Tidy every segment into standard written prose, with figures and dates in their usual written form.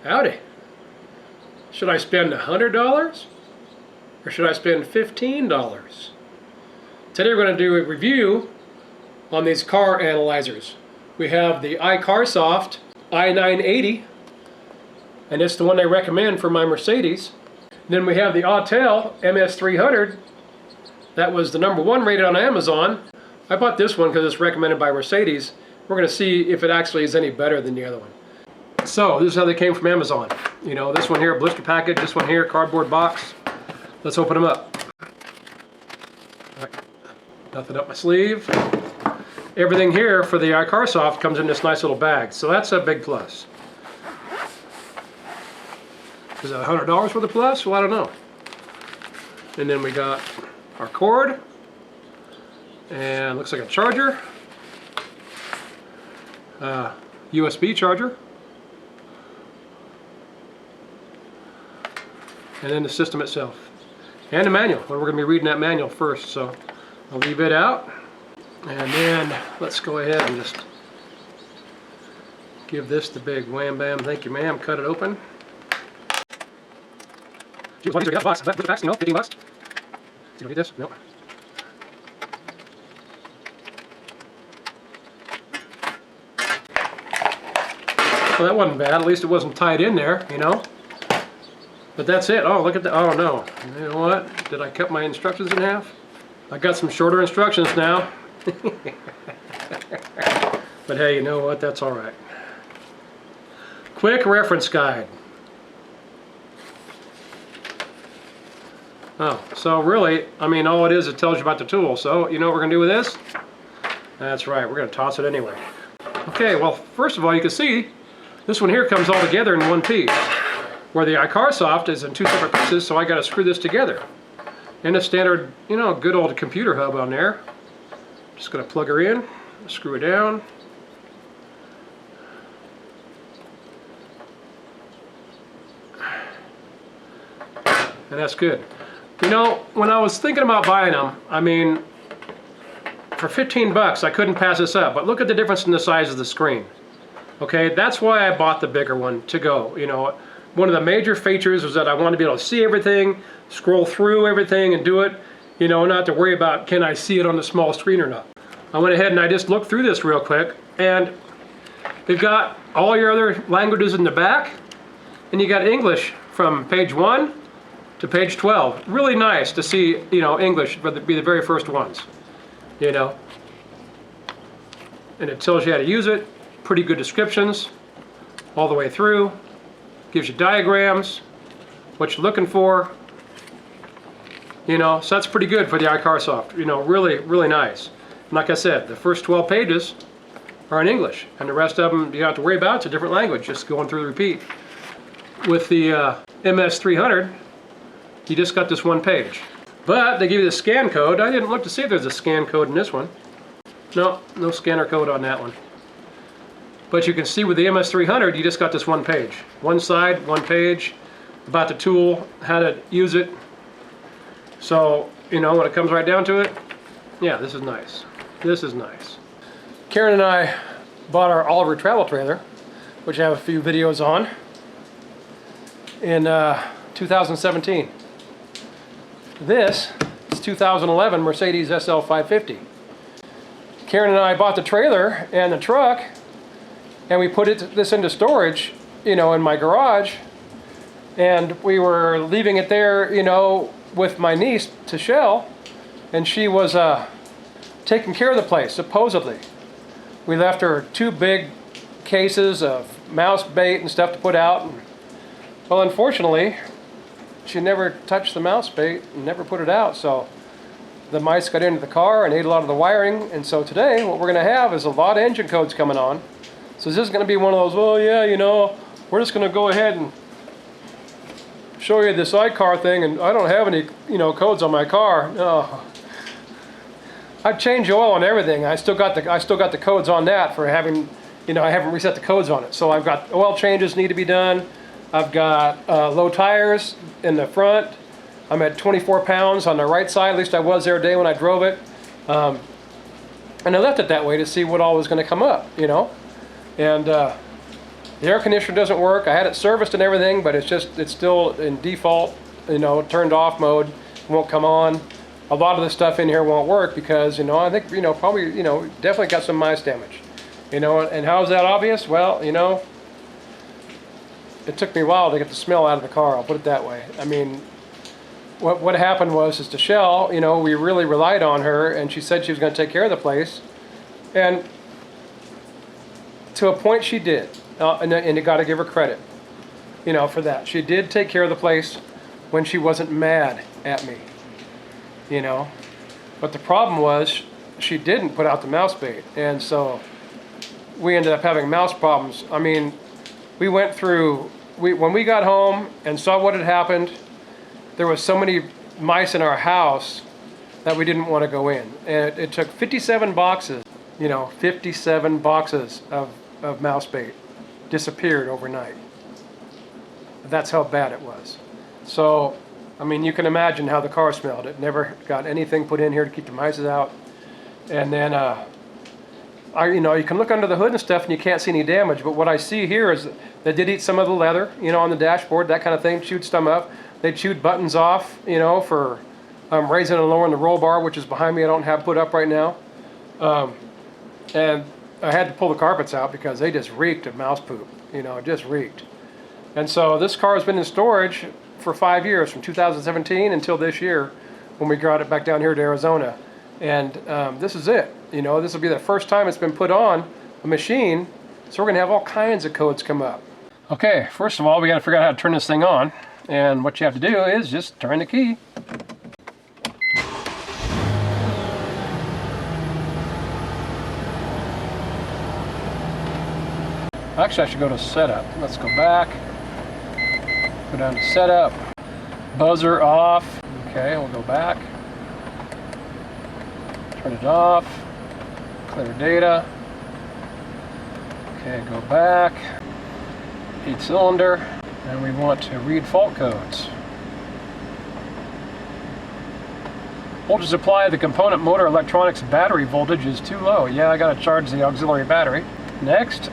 Howdy. Should I spend $100 or should I spend $15? Today we're going to do a review on these car analyzers. We have the iCarsoft I980, and it's the one I recommend for my Mercedes. Then we have the Autel MS300. That was the #1 rated on Amazon. I bought this one because it's recommended by Mercedes. We're going to see if it actually is any better than the other one. So this is how they came from Amazon. You know, this one here, blister package, this one here, cardboard box. Let's open them up. All right. Nothing up my sleeve. Everything here for the iCarsoft comes in this nice little bag, so that's a big plus. Is that $100 worth of plus? Well, I don't know. And then we got our cord, and looks like a charger, USB charger, and then the system itself, and the manual. Well, we're going to be reading that manual first, so I'll leave it out. And then let's go ahead and just give this the big wham bam, thank you ma'am, cut it open. Gee, why did you get the box? Put the box, you know, 15 bucks. You don't need this? No. Well, that wasn't bad. At least it wasn't tied in there, you know. But that's it. Oh, look at that. Oh, no. You know what? Did I cut my instructions in half? I got some shorter instructions now. But hey, you know what? That's all right. Quick reference guide. Oh, so really, I mean, all it is, it tells you about the tool. So, you know what we're going to do with this? That's right, we're going to toss it anyway. Okay, well, first of all, you can see this one here comes all together in one piece, where the iCarsoft is in two separate pieces, so I got to screw this together. And a standard, you know, good old computer hub on there. Just going to plug her in, screw it down. And that's good. You know, when I was thinking about buying them, I mean, for 15 bucks, I couldn't pass this up. But look at the difference in the size of the screen. Okay, that's why I bought the bigger one to go. You know, one of the major features was that I wanted to be able to see everything, scroll through everything and do it, you know, not to worry about can I see it on the small screen or not. I went ahead and I just looked through this real quick, and they've got all your other languages in the back, and you got English from page 1 to page 12. Really nice to see, you know, English be the very first ones, you know. And it tells you how to use it. Pretty good descriptions all the way through. Gives you diagrams, what you're looking for. You know, so that's pretty good for the iCarsoft. You know, really, really nice. And like I said, the first 12 pages are in English, and the rest of them you don't have to worry about. It's a different language, just going through the repeat. With the MS300, you just got this one page. But they give you the scan code. I didn't look to see if there's a scan code in this one. No, no scanner code on that one. But you can see with the MS300, you just got this one page. One side, one page, about the tool, how to use it. So, you know, when it comes right down to it, yeah, this is nice. This is nice. Karen and I bought our Oliver travel trailer, which I have a few videos on, in 2017. This is 2011 Mercedes SL550. Karen and I bought the trailer and the truck, and we put this into storage, you know, in my garage, and we were leaving it there, you know, with my niece, Tashelle, and she was taking care of the place, supposedly. We left her 2 big cases of mouse bait and stuff to put out. And, well, unfortunately, she never touched the mouse bait and never put it out, so the mice got into the car and ate a lot of the wiring. And so today what we're going to have is a lot of engine codes coming on. So this is going to be one of those, well, yeah, you know, we're just going to go ahead and show you this iCar thing, and I don't have any, you know, codes on my car. No. I've changed oil and everything. I still got the codes on that for having, you know, I haven't reset the codes on it. So I've got oil changes need to be done. I've got low tires in the front. I'm at 24 pounds on the right side. At least I was there today when I drove it. And I left it that way to see what all was going to come up, you know. And The air conditioner doesn't work. I had it serviced and everything, but it's still in default, you know, turned off mode. It won't come on. A lot of the stuff in here won't work because, you know, I think, you know, probably, you know, definitely got some mice damage. You know, and how is that obvious? Well, you know, it took me a while to get the smell out of the car, I'll put it that way. I mean, what happened was is Shell, you know, we really relied on her, and she said she was going to take care of the place. And to a point she did, and you got to give her credit, you know, for that. She did take care of the place when she wasn't mad at me, you know. But the problem was she didn't put out the mouse bait, and so we ended up having mouse problems. I mean, we went through, when we got home and saw what had happened, there was so many mice in our house that we didn't want to go in. And it took 57 boxes, you know, 57 boxes of mouse bait disappeared overnight. That's how bad it was. So, I mean, you can imagine how the car smelled. It never got anything put in here to keep the mice out. And then, you know, you can look under the hood and stuff and you can't see any damage, but what I see here is they did eat some of the leather, you know, on the dashboard, that kind of thing, chewed some up. They chewed buttons off, you know, for raising and lowering the roll bar, which is behind me. I don't have put up right now. And I had to pull the carpets out because they just reeked of mouse poop, you know, it just reeked. And so this car has been in storage for 5 years, from 2017 until this year when we got it back down here to Arizona. And this is it. You know, this will be the first time it's been put on a machine, so we're going to have all kinds of codes come up. Okay, first of all, we got to figure out how to turn this thing on. And what you have to do is just turn the key. Actually, I should go to setup. Let's go back. Go down to setup. Buzzer off. Okay, we'll go back. Turn it off. Clear data. Okay, go back. 8-cylinder. And we want to read fault codes. Voltage supply of the component motor electronics battery voltage is too low. Yeah, I got to charge the auxiliary battery. Next,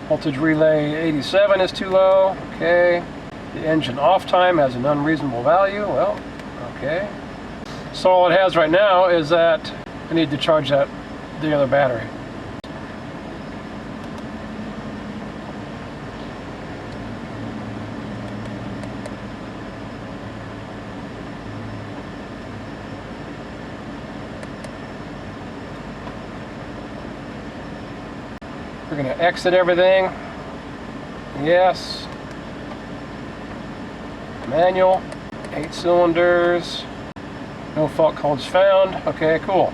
voltage relay 87 is too low. Okay. The engine off time has an unreasonable value. Well, okay. So all it has right now is that I need to charge the other battery. We're going to exit everything. Yes. Manual. 8 cylinders. No fault codes found. Okay, cool.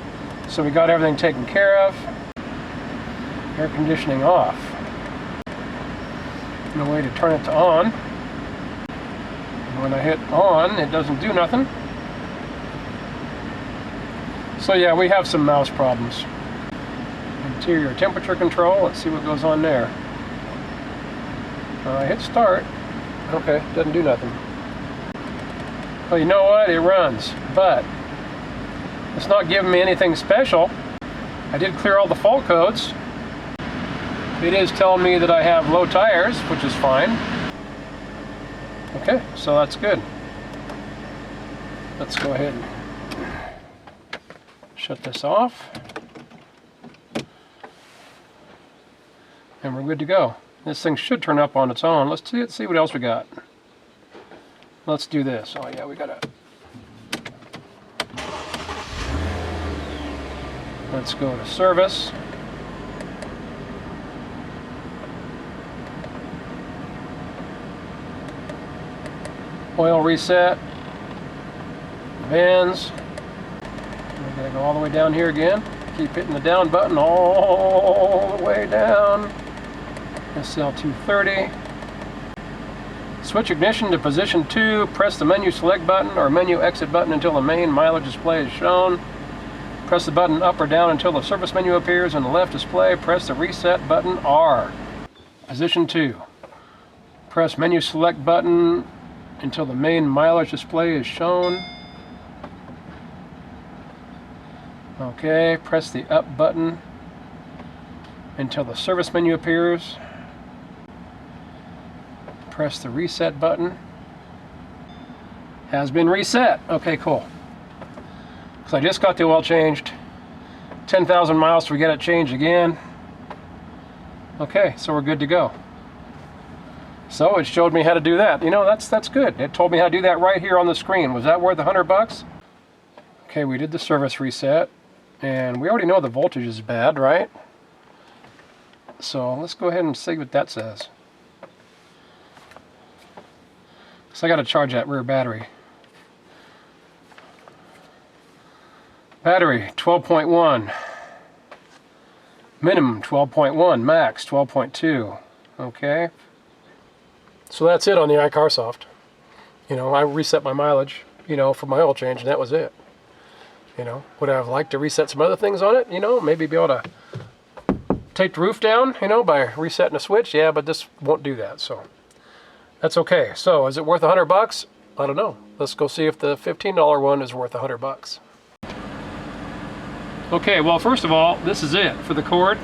So we got everything taken care of. Air conditioning off. No way to turn it to on. And when I hit on, it doesn't do nothing. So yeah, we have some mouse problems. Interior temperature control, let's see what goes on there. I hit start. Okay, doesn't do nothing. Well, you know what? It runs, but it's not giving me anything special. I did clear all the fault codes. It is telling me that I have low tires, which is fine. Okay, so that's good. Let's go ahead and shut this off. And we're good to go. This thing should turn up on its own. Let's see what else we got. Let's do this. Oh yeah, we gotta. Let's go to service. Oil reset. Vans. We're gonna go all the way down here again. Keep hitting the down button all the way down. SL230. Switch ignition to position 2. Press the menu select button or menu exit button until the main mileage display is shown. Press the button up or down until the service menu appears on the left display. Press the reset button R. Position 2. Press menu select button until the main mileage display is shown. Okay, press the up button until the service menu appears. Press the reset button. Has been reset. Okay, cool. Because I just got the oil changed. 10,000 miles to get it changed again. Okay, so we're good to go. So it showed me how to do that. You know, that's good. It told me how to do that right here on the screen. Was that worth $100? Okay, we did the service reset, and we already know the voltage is bad, right? So let's go ahead and see what that says. So I got to charge that rear battery. Battery 12.1. Minimum 12.1. Max 12.2. Okay. So that's it on the iCarsoft. You know, I reset my mileage, you know, for my oil change, and that was it. You know, would I have liked to reset some other things on it? You know, maybe be able to take the roof down, you know, by resetting a switch. Yeah, but this won't do that, so that's okay. So is it worth $100? I don't know. Let's go see if the $15 one is worth $100. Okay, well, first of all, this is it for the cord.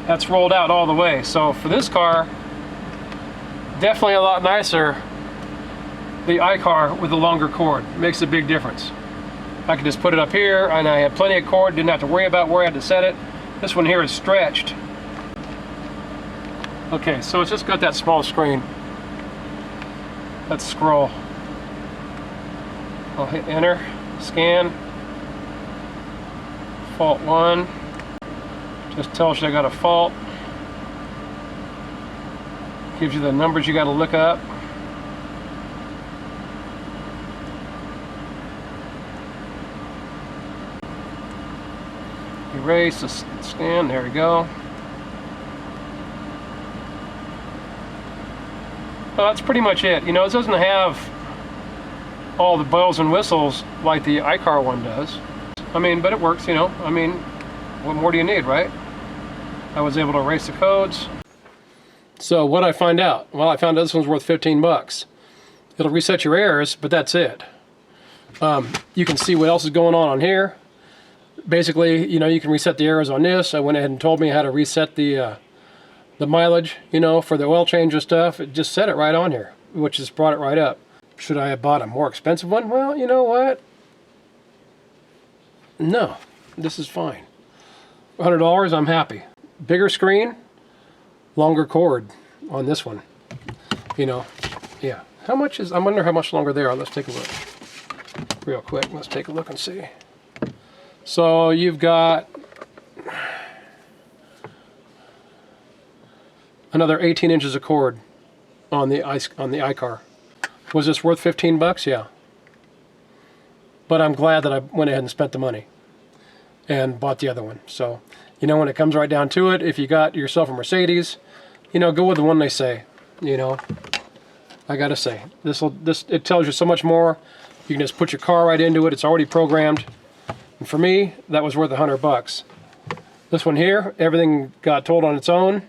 That's rolled out all the way. So for this car, definitely a lot nicer, the iCar with the longer cord. Makes a big difference. I could just put it up here, and I had plenty of cord, didn't have to worry about where I had to set it. This one here is stretched. Okay, so it's just got that small screen. Let's scroll. I'll hit enter, scan, fault 1. Just tells you I got a fault. Gives you the numbers you got to look up. Erase, scan, there we go. Well, that's pretty much it. You know, it doesn't have all the bells and whistles like the iCar one does. I mean, but it works, you know. I mean, what more do you need, right? I was able to erase the codes. So what did I find out? Well, I found out this one's worth 15 bucks. It'll reset your errors, but that's it. You can see what else is going on here. Basically, you know, you can reset the errors on this. I went ahead and told me how to reset the mileage, you know, for the oil change and stuff. It just set it right on here, which just brought it right up. Should I have bought a more expensive one? Well, you know what? No, this is fine. $100, I'm happy. Bigger screen, longer cord on this one. You know, yeah. How much is, I wonder how much longer they are. Let's take a look real quick. Let's take a look and see. So you've got another 18 inches of cord on the iCar. Was this worth 15 bucks? Yeah. But I'm glad that I went ahead and spent the money and bought the other one. So, you know, when it comes right down to it, if you got yourself a Mercedes, you know, go with the one they say. You know, I gotta say, it tells you so much more. You can just put your car right into it. It's already programmed. And for me, that was worth 100 bucks. This one here, everything got told on its own.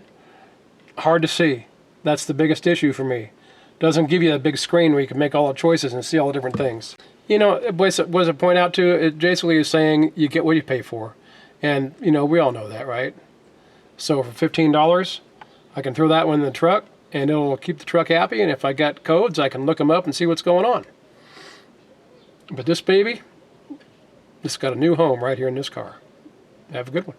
Hard to see. That's the biggest issue for me. Doesn't give you a big screen where you can make all the choices and see all the different things. You know, what does it point out to? It basically is saying you get what you pay for. And, you know, we all know that, right? So for $15, I can throw that one in the truck, and it'll keep the truck happy. And if I got codes, I can look them up and see what's going on. But this baby, this got a new home right here in this car. Have a good one.